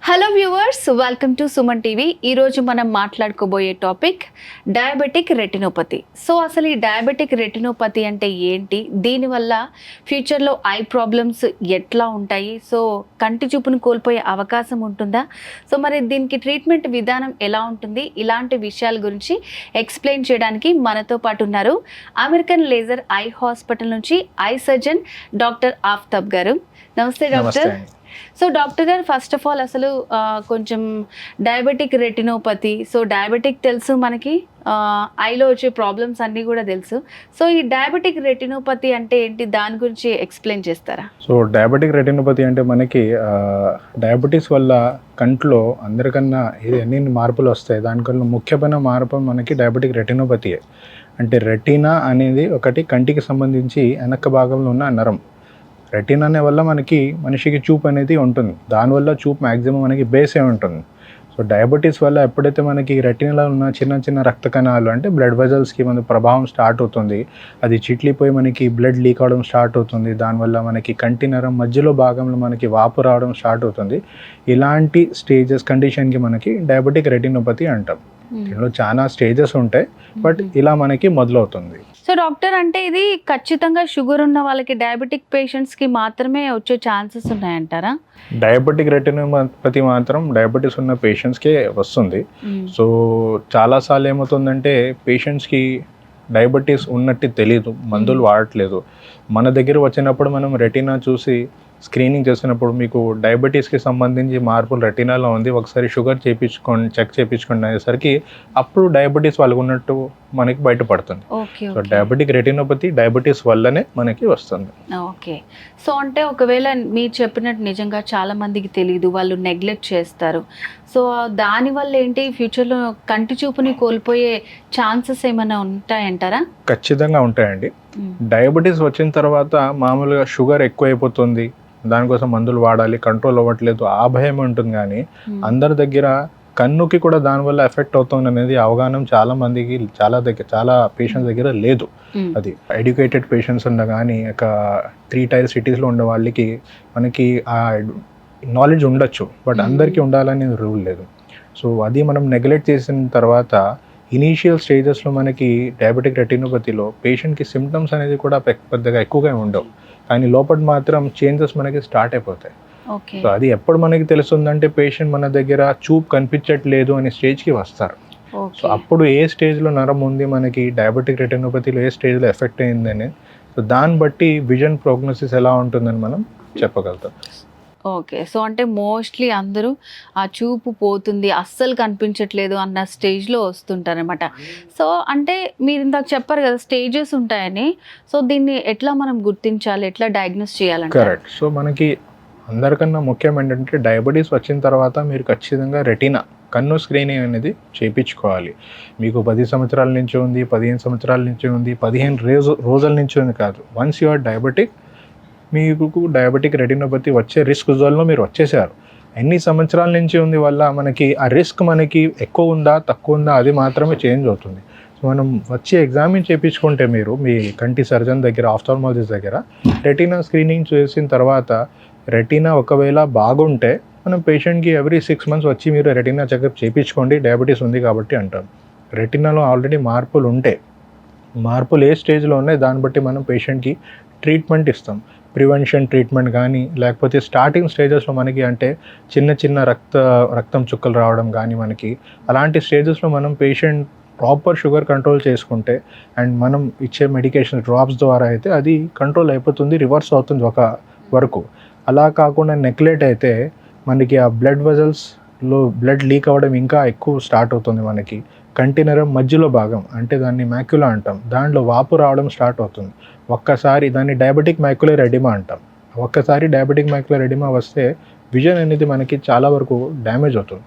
Hello viewers, welcome to Suman TV. ఈరోజు మనం మాట్లాడుకోబోయే topic diabetic retinopathy. So అసలు ఈ డయాబెటిక్ రెటినోపతి అంటే ఏంటి, దీనివల్ల ఫ్యూచర్లో ఐ ప్రాబ్లమ్స్ ఎట్లా ఉంటాయి, సో కంటి చూపును కోల్పోయే అవకాశం ఉంటుందా, సో మరి దీనికి ట్రీట్మెంట్ విధానం ఎలా ఉంటుంది, ఇలాంటి విషయాల గురించి ఎక్స్ప్లెయిన్ చేయడానికి మనతో పాటు ఉన్నారు అమెరికన్ లేజర్ ఐ హాస్పిటల్ నుంచి ఐ సర్జన్ డాక్టర్ ఆఫ్తాబ్ గారు. నమస్తే డాక్టర్. సో డాక్టర్ గారు, ఫస్ట్ ఆఫ్ ఆల్ అసలు కొంచెం డయాబెటిక్ రెటినోపతి, సో డయాబెటిక్ తెలుసు మనకి, ఐలో వచ్చే ప్రాబ్లమ్స్ అన్నీ కూడా తెలుసు. సో ఈ డయాబెటిక్ రెటినోపతి అంటే ఏంటి, దాని గురించి ఎక్స్ప్లెయిన్ చేస్తారా? సో డయాబెటిక్ రెటినోపతి అంటే మనకి డయాబెటీస్ వల్ల కంట్లో అందరికన్నా ఎన్ని మార్పులు వస్తాయి, దానికన్నా ముఖ్యమైన మార్పు మనకి డయాబెటిక్ రెటినోపతియే. అంటే రెటీనా అనేది ఒకటి కంటికి సంబంధించి వెనక భాగంలో ఉన్న నరం. రెటీనా అనే వల్ల మనిషికి చూపు అనేది ఉంటుంది, దానివల్ల చూపు మ్యాక్సిమం మనకి బేసే ఉంటుంది. సో డయాబెటీస్ వల్ల ఎప్పుడైతే మనకి రెటీనాలో ఉన్న చిన్న చిన్న రక్త కణాలు అంటే బ్లడ్ వెజల్స్కి మన ప్రభావం స్టార్ట్ అవుతుంది, అది చిట్లిపోయి మనకి బ్లడ్ లీక్ అవడం స్టార్ట్ అవుతుంది, దానివల్ల మనకి కంటి నరం మధ్యలో భాగంలో మనకి వాపు రావడం స్టార్ట్ అవుతుంది. ఇలాంటి స్టేజెస్ కండిషన్కి మనకి డయాబెటిక్ రెటినోపతి అంటాం. దీనిలో చాలా స్టేజెస్ ఉంటాయి, బట్ ఇలా మనకి మొదలవుతుంది. సో డాక్టర్, అంటే ఇది ఖచ్చితంగా షుగర్ ఉన్న వాళ్ళకి, డయాబెటిక్ పేషెంట్స్కి మాత్రమే వచ్చే ఛాన్సెస్ ఉన్నాయంటారా? డయాబెటిక్ రెటినోపతి మాత్రం డయాబెటీస్ ఉన్న పేషెంట్స్కే వస్తుంది. సో చాలాసార్లు ఏమవుతుందంటే పేషెంట్స్కి డయాబెటీస్ ఉన్నట్టు తెలియదు, మందులు వాడట్లేదు. మన దగ్గర వచ్చినప్పుడు మనం రెటీనా చూసి స్క్రీనింగ్ చేసినప్పుడు మీకు డయాబెటీస్కి సంబంధించి మార్పులు రెటీనాలో ఉంది, ఒకసారి షుగర్ చేయించుకోండి, చెక్ చేయించుకోండి అనేసరికి అప్పుడు డయాబెటీస్ వాళ్ళకు ఉన్నట్టు మనకి బయటపడుతుంది. సో డయాబెటిక్ రెటినోపతి డయాబెటీస్ వల్లనే మనకి వస్తుంది. ఓకే. సో అంటే ఒకవేళ మీరు చెప్పినట్టు నిజంగా చాలా మందికి తెలియదు, వాళ్ళు నెగ్లెక్ట్ చేస్తారు. సో దానివల్ల ఏంటి, ఫ్యూచర్లో కంటి చూపుని కోల్పోయే ఛాన్సెస్ ఏమైనా ఉంటాయంటారా? ఖచ్చితంగా ఉంటాయండి. డయాబెటీస్ వచ్చిన తర్వాత మామూలుగా షుగర్ ఎక్కువైపోతుంది, దానికోసం మందులు వాడాలి, కంట్రోల్ అవ్వట్లేదు, ఆ భయం ఉంటుంది. కానీ అందరి దగ్గర కన్నుకి కూడా దానివల్ల ఎఫెక్ట్ అవుతుంది అనేది అవగాహన చాలా మందికి, చాలా పేషెంట్స్ దగ్గర లేదు. అది ఎడ్యుకేటెడ్ పేషెంట్స్ ఉన్న కానీ ఒక 3 టైర్ సిటీస్లో ఉండే వాళ్ళకి మనకి ఆ నాలెడ్జ్ ఉండొచ్చు, బట్ అందరికీ ఉండాలని రూల్ లేదు. సో అది మనం నెగ్లెక్ట్ చేసిన తర్వాత ఇనీషియల్ స్టేజెస్లో మనకి డయాబెటిక్ రెటినోపతిలో పేషెంట్కి సిమ్టమ్స్ అనేది కూడా పెద్దగా ఎక్కువగా ఉండవు, కానీ లోపల మాత్రం చేంజెస్ మనకి స్టార్ట్ అయిపోతాయి. సో అది ఎప్పుడు మనకి తెలుస్తుందంటే పేషెంట్ మన దగ్గర చూపు కనిపించట్లేదు అనే స్టేజ్కి వస్తారు. సో అప్పుడు ఏ స్టేజ్లో నరం ఉంది, మనకి డయాబెటిక్ రెటినోపతిలో ఏ స్టేజ్లో ఎఫెక్ట్ అయిందని, సో దాన్ని బట్టి విజన్ ప్రోగ్నోసిస్ ఎలా ఉంటుందని మనం చెప్పగలుగుతాం. ఓకే. సో అంటే మోస్ట్లీ అందరూ ఆ చూపు పోతుంది, అస్సలు కనిపించట్లేదు అన్న స్టేజ్లో వస్తుంటారనమాట. సో అంటే మీరు ఇందాక చెప్పారు కదా స్టేజెస్ ఉంటాయని, సో దీన్ని ఎట్లా మనం గుర్తించాలి, ఎట్లా డయాగ్నోస్ చేయాలంటే? కరెక్ట్. సో మనకి అందరికన్నా ముఖ్యం ఏంటంటే డయాబెటీస్ వచ్చిన తర్వాత మీరు ఖచ్చితంగా రెటీనా కన్ను స్క్రీనింగ్ అనేది చేయించుకోవాలి. మీకు 10 సంవత్సరాల నుంచి ఉంది, 15 సంవత్సరాల నుంచి ఉంది, 15 రోజుల నుంచి ఉంది కాదు. వన్స్ యు ఆర్ డయాబెటిక్, మీకు డయాబెటిక్ రెటినోపతి వచ్చే రిస్క్ జోన్లో మీరు వచ్చేసారు. ఎన్ని సంవత్సరాల నుంచి ఉంది వల్ల మనకి ఆ రిస్క్ మనకి ఎక్కువ ఉందా తక్కువ ఉందా అది మాత్రమే చేంజ్ అవుతుంది. సో మనం వచ్చి ఎగ్జామిన్ చేయించుకుంటే మీరు మీ కంటి సర్జన్ దగ్గర, ఆఫ్థాల్మాలజిస్ట్ దగ్గర రెటీనా స్క్రీనింగ్ చేసిన తర్వాత రెటీనా ఒకవేళ బాగుంటే మనం పేషెంట్కి ఎవ్రీ 6 months వచ్చి మీరు రెటీనా చెకప్ చేయించుకోండి, డయాబెటీస్ ఉంది కాబట్టి అంటాం. రెటీనాలో ఆల్రెడీ మార్పులు ఉంటే, మార్పులు ఏ స్టేజ్లో ఉన్నాయి దాన్ని బట్టి మనం పేషెంట్కి ట్రీట్మెంట్ ఇస్తాం. ప్రివెన్షన్ ట్రీట్మెంట్ కానీ, లేకపోతే స్టార్టింగ్ స్టేజెస్లో మనకి అంటే చిన్న రక్తం చుక్కలు రావడం కానీ మనకి అలాంటి స్టేజెస్లో మనం పేషెంట్ ప్రాపర్ షుగర్ కంట్రోల్ చేసుకుంటే అండ్ మనం ఇచ్చే మెడికేషన్ డ్రాప్స్ ద్వారా అయితే అది కంట్రోల్ అయిపోతుంది, రివర్స్ అవుతుంది ఒక వరకు. అలా కాకుండా నెగ్లెక్ట్ అయితే మనకి ఆ బ్లడ్ వెజల్స్లో బ్లడ్ లీక్ అవ్వడం ఇంకా ఎక్కువ స్టార్ట్ అవుతుంది. మనకి కంటి నరం మధ్యలో భాగం అంటే దాన్ని మ్యాక్యులా అంటాం, దాంట్లో వాపు రావడం స్టార్ట్ అవుతుంది. ఒక్కసారి దాన్ని డయాబెటిక్ మ్యాక్యులర్ ఎడిమా అంటాం. ఒక్కసారి డయాబెటిక్ మ్యాక్యులర్ ఎడిమా వస్తే విజన్ అనేది మనకి చాలా వరకు డ్యామేజ్ అవుతుంది.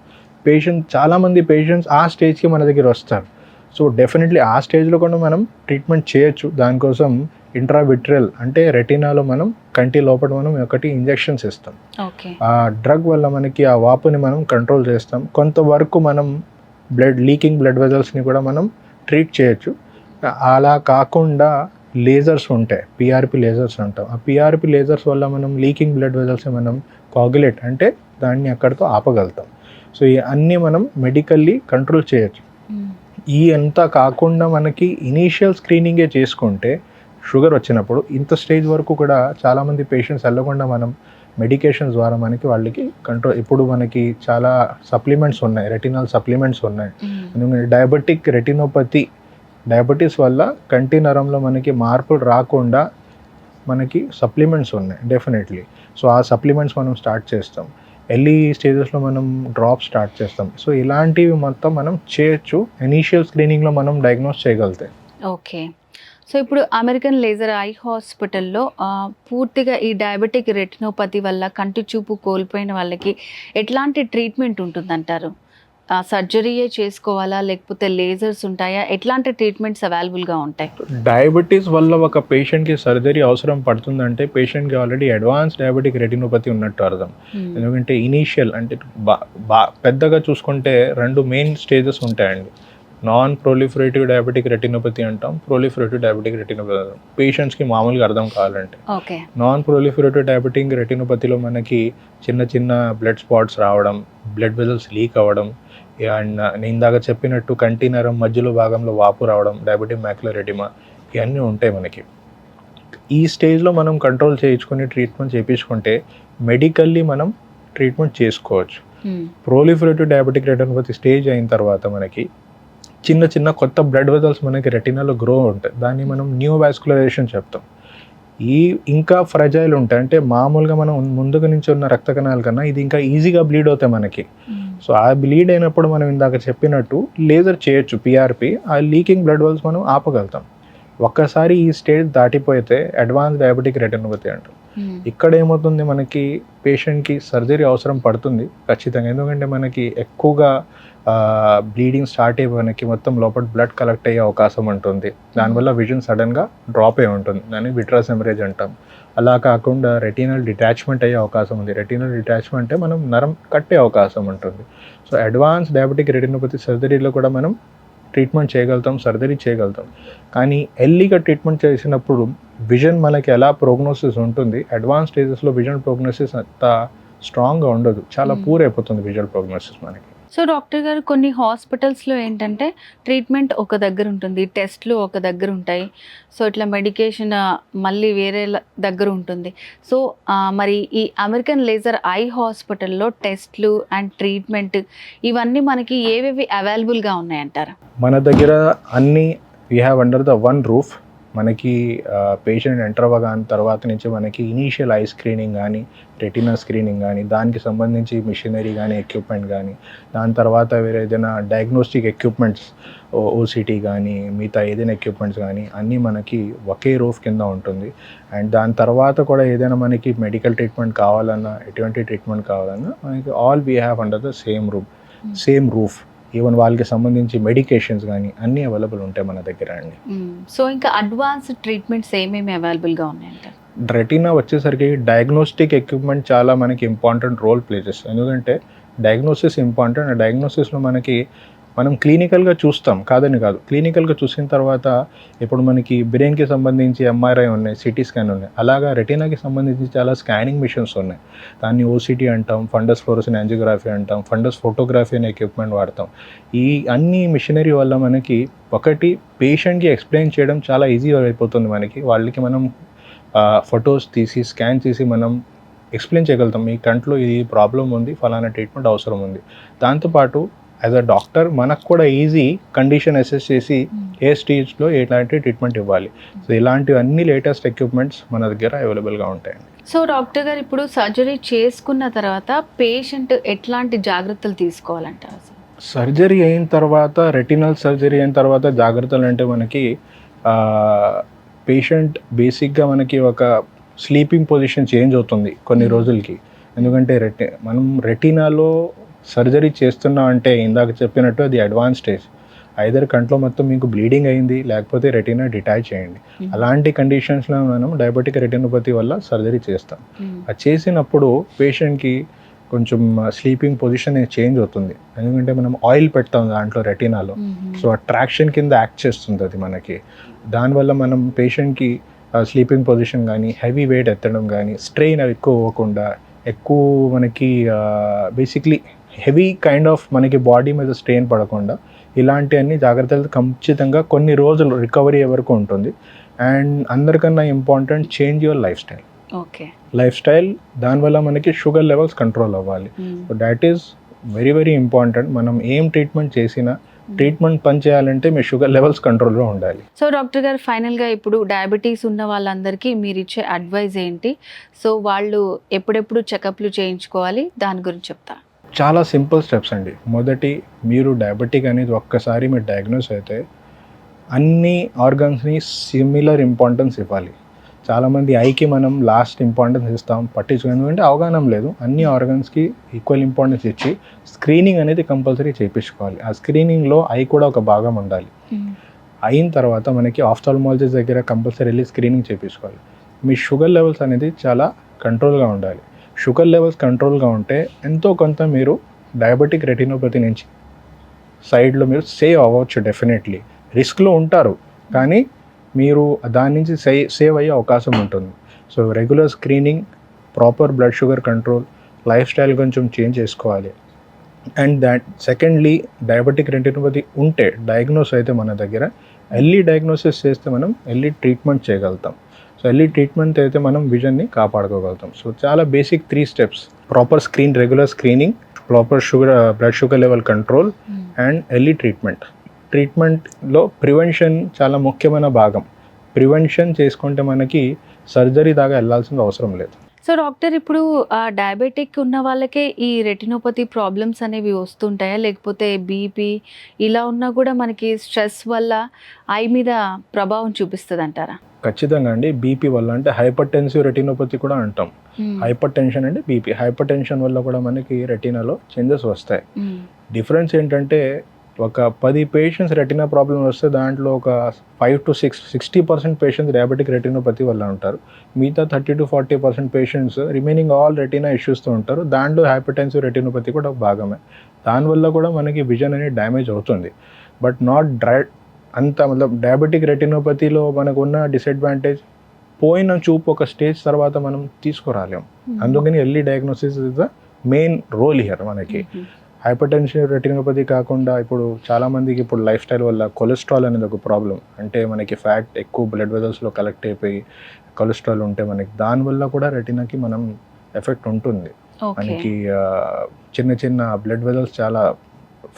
చాలామంది పేషెంట్స్ ఆ స్టేజ్కి మన దగ్గర వస్తారు. సో డెఫినెట్లీ ఆ స్టేజ్లో కూడా మనం ట్రీట్మెంట్ చేయొచ్చు. దానికోసం ఇంట్రావిట్రల్ అంటే రెటీనాలో మనం కంటి లోపల మనం ఒకటి ఇంజెక్షన్స్ ఇస్తాం. ఆ డ్రగ్ వల్ల మనకి ఆ వాపుని మనం కంట్రోల్ చేస్తాం. కొంతవరకు మనం బ్లడ్ వెజల్స్ని కూడా మనం ట్రీట్ చేయొచ్చు. అలా కాకుండా లేజర్స్ ఉంటాయి, పిఆర్పి లేజర్స్ అంటాం. ఆ పిఆర్పి లేజర్స్ వల్ల మనం లీకింగ్ బ్లడ్ వెజల్స్ మనం కాగులేట్ అంటే దాన్ని అక్కడితో ఆపగలుగుతాం. సో ఈ అన్నీ మనం మెడికల్లీ కంట్రోల్ చేయొచ్చు. ఈ అంతా కాకుండా మనకి ఇనీషియల్ స్క్రీనింగే చేసుకుంటే షుగర్ వచ్చినప్పుడు ఇంత స్టేజ్ వరకు కూడా చాలామంది పేషెంట్స్ వెళ్ళకుండా మనం మెడికేషన్స్ ద్వారా మనకి వాళ్ళకి కంట్రోల్. ఇప్పుడు మనకి చాలా సప్లిమెంట్స్ ఉన్నాయి, రెటినాల్ సప్లిమెంట్స్ ఉన్నాయి. ఎందుకంటే డయాబెటిక్ రెటినోపతి, డయాబెటీస్ వల్ల కంటి నరంలో మనకి మార్పులు రాకుండా మనకి సప్లిమెంట్స్ ఉన్నాయి డెఫినెట్లీ. సో ఆ సప్లిమెంట్స్ మనం స్టార్ట్ చేస్తాం. ఎర్లీ స్టేజెస్లో మనం డ్రాప్ స్టార్ట్ చేస్తాం. సో ఇలాంటివి మొత్తం మనం చేయొచ్చు ఇనీషియల్ స్క్రీనింగ్లో మనం డయాగ్నోస్ చేయగలిగితే. ఓకే. సో ఇప్పుడు అమెరికన్ లేజర్ ఐ హాస్పిటల్లో పూర్తిగా ఈ డయాబెటిక్ రెటినోపతి వల్ల కంటి చూపు కోల్పోయిన వాళ్ళకి ఎట్లాంటి ట్రీట్మెంట్ ఉంటుందంటారు? సర్జరీయే చేసుకోవాలా, లేకపోతే లేజర్స్ ఉంటాయా? ఎట్లాంటి ట్రీట్మెంట్స్ అవైలబుల్గా ఉంటాయి? డయాబెటీస్ వల్ల ఒక పేషెంట్కి సర్జరీ అవసరం పడుతుందంటే పేషెంట్కి ఆల్రెడీ అడ్వాన్స్ డయాబెటిక్ రెటినోపతి ఉన్నట్టు అర్థం. ఎందుకంటే ఇనీషియల్ అంటే పెద్దగా చూసుకుంటే 2 మెయిన్ స్టేజెస్ ఉంటాయండి. నాన్ ప్రొలిఫరేటివ్ డయాబెటిక్ రెటినోపతి అంటాం, ప్రొలిఫరేటివ్ డయాబెటిక్ రెటినోపతి అంటాం. పేషెంట్స్కి మామూలుగా అర్థం కావాలంటే నాన్ ప్రొలిఫరేటివ్ డయాబెటిక్ రెటినోపతిలో మనకి చిన్న చిన్న బ్లడ్ స్పాట్స్ రావడం, బ్లడ్ వెజల్స్ లీక్ అవ్వడం, అండ్ నేను ఇందాక చెప్పినట్టు కంటి నరం మధ్యలో భాగంలో వాపు రావడం, డయాబెటిక్ మ్యాక్యులర్ ఎడిమా, ఇవన్నీ ఉంటాయి మనకి. ఈ స్టేజ్లో మనం కంట్రోల్ చేయించుకొని ట్రీట్మెంట్ చేయించుకుంటే మెడికల్లీ మనం ట్రీట్మెంట్ చేసుకోవచ్చు. ప్రొలిఫరేటివ్ డయాబెటిక్ రెటినోపతి స్టేజ్ అయిన తర్వాత మనకి చిన్న చిన్న కొత్త బ్లడ్ వెజల్స్ మనకి రెటినాలో గ్రో ఉంటాయి. దాన్ని మనం న్యూవాస్కులరైజేషన్ చెప్తాం. ఈ ఇంకా ఫ్రెజైల్ ఉంటాయి, అంటే మామూలుగా మనం ముందుగా నుంచి ఉన్న రక్త కణాల కన్నా ఇది ఇంకా ఈజీగా బ్లీడ్ అవుతాయి మనకి. సో ఆ బ్లీడ్ అయినప్పుడు మనం ఇందాక చెప్పినట్టు లేజర్ చేయొచ్చు, పిఆర్పి. ఆ లీకింగ్ బ్లడ్ వెల్స్ మనం ఆపగలుగుతాం. ఒక్కసారి ఈ స్టేజ్ దాటిపోతే అడ్వాన్స్ డయాబెటిక్ రెటినోపతి అంటాం. ఇక్కడ ఏమవుతుంది, మనకి పేషెంట్కి సర్జరీ అవసరం పడుతుంది ఖచ్చితంగా. ఎందుకంటే మనకి ఎక్కువగా బ్లీడింగ్ స్టార్ట్ అయ్యి మనకి మొత్తం లోపల బ్లడ్ కలెక్ట్ అయ్యే అవకాశం ఉంటుంది. దానివల్ల విజన్ సడన్గా డ్రాప్ అయి ఉంటుంది, దాన్ని విట్రస్ హెమరేజ్ అంటాం. అలా కాకుండా రెటినల్ డిటాచ్మెంట్ అయ్యే అవకాశం ఉంది. రెటినల్ డిటాచ్మెంట్ అంటే మనం నరం కట్టే అవకాశం ఉంటుంది. సో అడ్వాన్స్ డయాబెటిక్ రెటినోపతి సర్జరీలో కూడా మనం ట్రీట్మెంట్ చేయగలుగుతాం, సర్జరీ చేయగలుగుతాం. కానీ ఎర్లీగా ట్రీట్మెంట్ చేసినప్పుడు విజన్ మనకి ఎలా ప్రోగ్నోసిస్ ఉంటుంది, అడ్వాన్స్ స్టేజెస్లో విజన్ ప్రోగ్నోసిస్ అంత స్ట్రాంగ్గా ఉండదు, చాలా పూర్ అయిపోతుంది విజువల్ ప్రోగ్నోసిస్ మనకి. సో డాక్టర్ గారు, కొన్ని హాస్పిటల్స్లో ఏంటంటే ట్రీట్మెంట్ ఒక దగ్గర ఉంటుంది, టెస్ట్లు ఒక దగ్గర ఉంటాయి, సో ఇట్లా మెడికేషన్ మళ్ళీ వేరే దగ్గర ఉంటుంది. సో మరి ఈ అమెరికన్ లేజర్ ఐ హాస్పిటల్లో టెస్ట్లు అండ్ ట్రీట్మెంట్ ఇవన్నీ మనకి ఏవేవి అవైలబుల్గా ఉన్నాయంటారా? మన దగ్గర అన్నీ we have under the one roof. మనకి పేషెంట్ ఎంటర్ అవ్వగానే తర్వాత నుంచి మనకి ఇనీషియల్ ఐ స్క్రీనింగ్ కానీ, రెటినా స్క్రీనింగ్ కానీ, దానికి సంబంధించి మిషనరీ కానీ, ఎక్విప్మెంట్ కానీ, దాని తర్వాత వేరే ఏదైనా డయాగ్నోస్టిక్ ఎక్విప్మెంట్స్, ఓసిటీ కానీ, మిగతా ఏదైనా ఎక్విప్మెంట్స్ కానీ అన్నీ మనకి ఒకే రూఫ్ కింద ఉంటుంది. అండ్ దాని తర్వాత కూడా ఏదైనా మనకి మెడికల్ ట్రీట్మెంట్ కావాలన్నా, ఎటువంటి ట్రీట్మెంట్ కావాలన్నా మనకి all we have under the same roof. Even వాళ్ళకి సంబంధించి మెడికేషన్స్ కానీ అన్నీ అవైలబుల్ ఉంటాయి మన దగ్గర అండి. సో ఇంకా అడ్వాన్స్ ట్రీట్మెంట్స్ ఏమేమి అవైలబుల్గా ఉన్నాయంటారు? రెటీనా వచ్చేసరికి డయాగ్నోస్టిక్ ఎక్విప్మెంట్ చాలా మనకి ఇంపార్టెంట్ రోల్ ప్లే చేస్తుంది. ఎందుకంటే డయాగ్నోసిస్ ఇంపార్టెంట్. డయాగ్నోసిస్లో మనం క్లినికల్గా చూస్తాం, కాదని కాదు. క్లినికల్గా చూసిన తర్వాత ఇప్పుడు మనకి బ్రెయిన్కి సంబంధించి ఎంఆర్ఐ ఉన్నాయి, సిటీ స్కాన్ ఉన్నాయి. అలాగా రెటీనాకి సంబంధించి చాలా స్కానింగ్ మిషన్స్ ఉన్నాయి. దాన్ని ఓసిటీ అంటాం, ఫండస్ ఫ్లోరోసెంట్ యాంజియోగ్రఫీ అంటాం, ఫండస్ ఫోటోగ్రఫీ అనే ఎక్విప్మెంట్ వాడతాం. ఈ అన్ని మిషనరీ వల్ల మనకి ఒకటి పేషెంట్కి ఎక్స్ప్లెయిన్ చేయడం చాలా ఈజీ అయిపోతుంది. వాళ్ళకి మనం ఫొటోస్ తీసి స్కాన్ చేసి మనం ఎక్స్ప్లెయిన్ చేయగలుగుతాం, మీ కంట్లో ఇది ప్రాబ్లం ఉంది, ఫలానా ట్రీట్మెంట్ అవసరం ఉంది. దాంతోపాటు యాజ్ అ డాక్టర్ మనకు కూడా ఈజీ కండిషన్ అసెస్ చేసి ఏ స్టేజ్లో ఎలాంటి ట్రీట్మెంట్ ఇవ్వాలి. సో ఇలాంటివి అన్ని లేటెస్ట్ ఎక్విప్మెంట్స్ మన దగ్గర అవైలబుల్గా ఉంటాయండి. సో డాక్టర్ గారు, ఇప్పుడు సర్జరీ చేసుకున్న తర్వాత పేషెంట్ ఎట్లాంటి జాగ్రత్తలు తీసుకోవాలంటారు? సర్జరీ అయిన తర్వాత, రెటినల్ సర్జరీ అయిన తర్వాత జాగ్రత్తలు అంటే మనకి పేషెంట్ బేసిక్గా మనకి ఒక స్లీపింగ్ పొజిషన్ చేంజ్ అవుతుంది కొన్ని రోజులకి. ఎందుకంటే మనం రెటీనాలో సర్జరీ చేస్తున్నాం అంటే ఇందాక చెప్పినట్టు అది అడ్వాన్స్ స్టేజ్. ఐదర్ కంట్లో మొత్తం మీకు బ్లీడింగ్ అయింది, లేకపోతే రెటీనా డిటాచ్ అయ్యింది. అలాంటి కండిషన్స్లో మనం డయాబెటిక్ రెటినోపతి వల్ల సర్జరీ చేస్తాం. అది చేసినప్పుడు పేషెంట్కి కొంచెం స్లీపింగ్ పొజిషన్ చేంజ్ అవుతుంది. ఎందుకంటే మనం ఆయిల్ పెడతాం దాంట్లో రెటీనాలో, సో అట్రాక్షన్ కింద యాక్ట్ చేస్తుంది అది మనకి. దానివల్ల మనం పేషెంట్కి స్లీపింగ్ పొజిషన్ కానీ, హెవీ వెయిట్ ఎత్తడం కానీ, స్ట్రెయిన్ ఎక్కువ అవ్వకుండా, ఎక్కువ మనకి బేసిక్లీ హెవీ కైండ్ ఆఫ్ మనకి బాడీ మీద స్ట్రెయిన్ పడకుండా ఇలాంటివన్నీ జాగ్రత్తలు ఖచ్చితంగా కొన్ని రోజులు రికవరీ వరకు ఉంటుంది. అండ్ అందరికన్నా important change your life style. Okay. Life style దానివల్ల మనకి షుగర్ లెవెల్స్ కంట్రోల్ అవ్వాలి. So that is very very important. మనం ఏం ట్రీట్మెంట్ చేసినా ట్రీట్మెంట్ పని చేయాలంటే మీ షుగర్ లెవెల్స్ కంట్రోల్లో ఉండాలి. సో డాక్టర్ గారు, ఫైనల్గా ఇప్పుడు డయాబెటీస్ ఉన్న వాళ్ళందరికీ మీరు ఇచ్చే అడ్వైజ్ ఏంటి? సో వాళ్ళు ఎప్పుడెప్పుడు చెకప్లు చేయించుకోవాలి, దాని గురించి చెప్తా. చాలా సింపుల్ స్టెప్స్ అండి. మొదటి, మీరు డయాబెటిక్ అనేది ఒక్కసారి మీరు డయాగ్నోస్ అయితే అన్ని ఆర్గన్స్ని సిమిలర్ ఇంపార్టెన్స్ ఇవ్వాలి. చాలామంది ఐకి మనం లాస్ట్ ఇంపార్టెన్స్ ఇస్తాం, పట్టించుకుని, ఎందుకంటే అవగాహన లేదు. అన్ని ఆర్గన్స్కి ఈక్వల్ ఇంపార్టెన్స్ ఇచ్చి స్క్రీనింగ్ అనేది కంపల్సరీ చేయించుకోవాలి. ఆ స్క్రీనింగ్లో ఐ కూడా ఒక భాగం ఉండాలి. అయిన తర్వాత మనకి ఆఫ్థాల్మాలజిస్ట్ దగ్గర కంపల్సరీ వెళ్ళి స్క్రీనింగ్ చేయించుకోవాలి. మీ షుగర్ లెవెల్స్ అనేది చాలా కంట్రోల్గా ఉండాలి. షుగర్ లెవెల్స్ కంట్రోల్గా ఉంటే ఎంతో కొంత మీరు డయాబెటిక్ రెటినోపతి నుంచి సైడ్లో మీరు సేవ్ అవ్వచ్చు. డెఫినెట్లీ రిస్క్లో ఉంటారు, కానీ మీరు దాని నుంచి సేవ్ అయ్యే అవకాశం ఉంటుంది. So regular screening, proper blood sugar control, lifestyle కొంచెం చేంజ్ చేసుకోవాలి. And that secondly, diabetic retinopathy ఉంటే డయాగ్నోస్ అయితే మన దగ్గర ఎర్లీ డయాగ్నోసిస్ చేస్తే మనం ఎర్లీ ట్రీట్మెంట్ చేయగలుగుతాం. సో ఎర్లీ ట్రీట్మెంట్ అయితే మనం విజన్ని కాపాడుకోగలుగుతాం. సో చాలా basic 3 steps: proper regular screening, proper blood sugar level control and early treatment. ట్రీట్మెంట్లో ప్రివెన్షన్ చాలా ముఖ్యమైన భాగం. ప్రివెన్షన్ చేసుకుంటే మనకి సర్జరీ దాకా వెళ్ళాల్సిన అవసరం లేదు. సో డాక్టర్, ఇప్పుడు డయాబెటిక్ ఉన్న వాళ్ళకే ఈ రెటినోపతి ప్రాబ్లమ్స్ అనేవి వస్తుంటాయా, లేకపోతే బీపీ ఇలా ఉన్నా కూడా మనకి స్ట్రెస్ వల్ల ఐ మీద ప్రభావం చూపిస్తుంది అంటారా? ఖచ్చితంగా అండి. బీపీ వల్ల, అంటే హైపర్ టెన్సివ్ రెటినోపతి కూడా అంటాం. హైపర్ టెన్షన్ అంటే బీపీ. హైపర్ టెన్షన్ వల్ల కూడా మనకి రెటినాలో చేంజెస్ వస్తాయి. డిఫరెన్స్ ఏంటంటే, ఒక 10 పేషెంట్స్ రెటినా ప్రాబ్లమ్ వస్తే దాంట్లో ఒక 5 to 60% పేషెంట్స్ డయాబెటిక్ రెటినోపతి వల్ల ఉంటారు. మిగతా 30 to 40% patients remaining all retina ఇష్యూస్తో ఉంటారు. దాంట్లో హైపర్టెన్సివ్ రెటినోపతి కూడా ఒక భాగమే. దానివల్ల కూడా మనకి విజన్ అనేది డ్యామేజ్ అవుతుంది. బట్ నాట్ అంత డయాబెటిక్ రెటినోపతిలో మనకు ఉన్న డిసడ్వాంటేజ్, పోయిన చూపు ఒక స్టేజ్ తర్వాత మనం తీసుకురాలేం. అందుకని early diagnosis is the main role here మనకి. హైపర్టెన్షన్ రెటినోపతి కాకుండా ఇప్పుడు చాలామందికి ఇప్పుడు లైఫ్ స్టైల్ వల్ల కొలెస్ట్రాల్ అనేది ఒక ప్రాబ్లం. అంటే మనకి ఫ్యాట్ ఎక్కువ బ్లడ్ వెజల్స్లో కలెక్ట్ అయిపోయి కొలెస్ట్రాల్ ఉంటే మనకి దానివల్ల కూడా రెటినాకి మనం ఎఫెక్ట్ ఉంటుంది. మనకి చిన్న చిన్న బ్లడ్ వెజల్స్ చాలా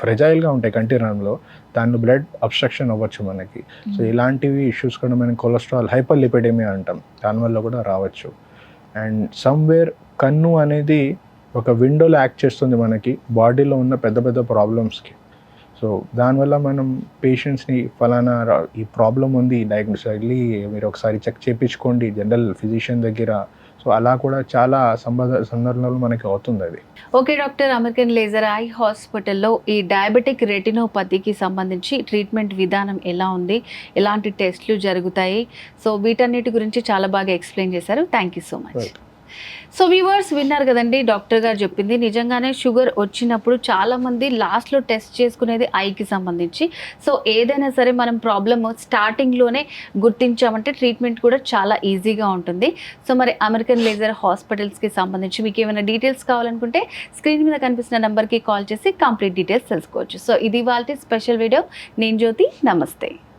ఫ్రెజైల్గా ఉంటాయి కంటిన్యూలో, దానిలో బ్లడ్ అబ్స్ట్రక్షన్ అవ్వచ్చు మనకి. సో ఇలాంటివి ఇష్యూస్ కూడా మనం కొలెస్ట్రాల్ హైపర్ లిపిడేమియా అంటాం, దానివల్ల కూడా రావచ్చు. అండ్ సమ్వేర్ కన్ను అనేది ఒక విండోలో యాక్ట్ చేస్తుంది మనకి బాడీలో ఉన్న పెద్ద పెద్ద ప్రాబ్లమ్స్కి. సో దానివల్ల మనం పేషెంట్స్ని ఫలానా ఈ ప్రాబ్లం ఉంది, డయాగ్నోస్ అయ్యి మీరు ఒకసారి చెక్ చేయించుకోండి జనరల్ ఫిజిషియన్ దగ్గర. సో అలా కూడా చాలా సందర్భాలు మనకి అవుతుంది అది. Okay doctor, American laser eye హాస్పిటల్లో ఈ డయాబెటిక్ రెటినోపతికి సంబంధించి ట్రీట్మెంట్ విధానం ఎలా ఉంది, ఎలాంటి టెస్ట్లు జరుగుతాయి, సో వీటన్నిటి గురించి చాలా బాగా ఎక్స్ప్లెయిన్ చేశారు. Thank you so much. So viewers, విన్నారు కదండి డాక్టర్ గారు చెప్పింది. నిజంగానే షుగర్ వచ్చినప్పుడు చాలామంది లాస్ట్లో టెస్ట్ చేసుకునేది ఐకి సంబంధించి. సో ఏదైనా సరే మనం ప్రాబ్లమ్ స్టార్టింగ్లోనే గుర్తించామంటే ట్రీట్మెంట్ కూడా చాలా ఈజీగా ఉంటుంది. సో మరి అమెరికన్ లేజర్ హాస్పిటల్స్కి సంబంధించి మీకు ఏమైనా డీటెయిల్స్ కావాలనుకుంటే స్క్రీన్ మీద కనిపిస్తున్న నెంబర్కి కాల్ చేసి కంప్లీట్ డీటెయిల్స్ తెలుసుకోవచ్చు. సో ఇది వాళ్ళ స్పెషల్ వీడియో. నేను జ్యోతి, నమస్తే.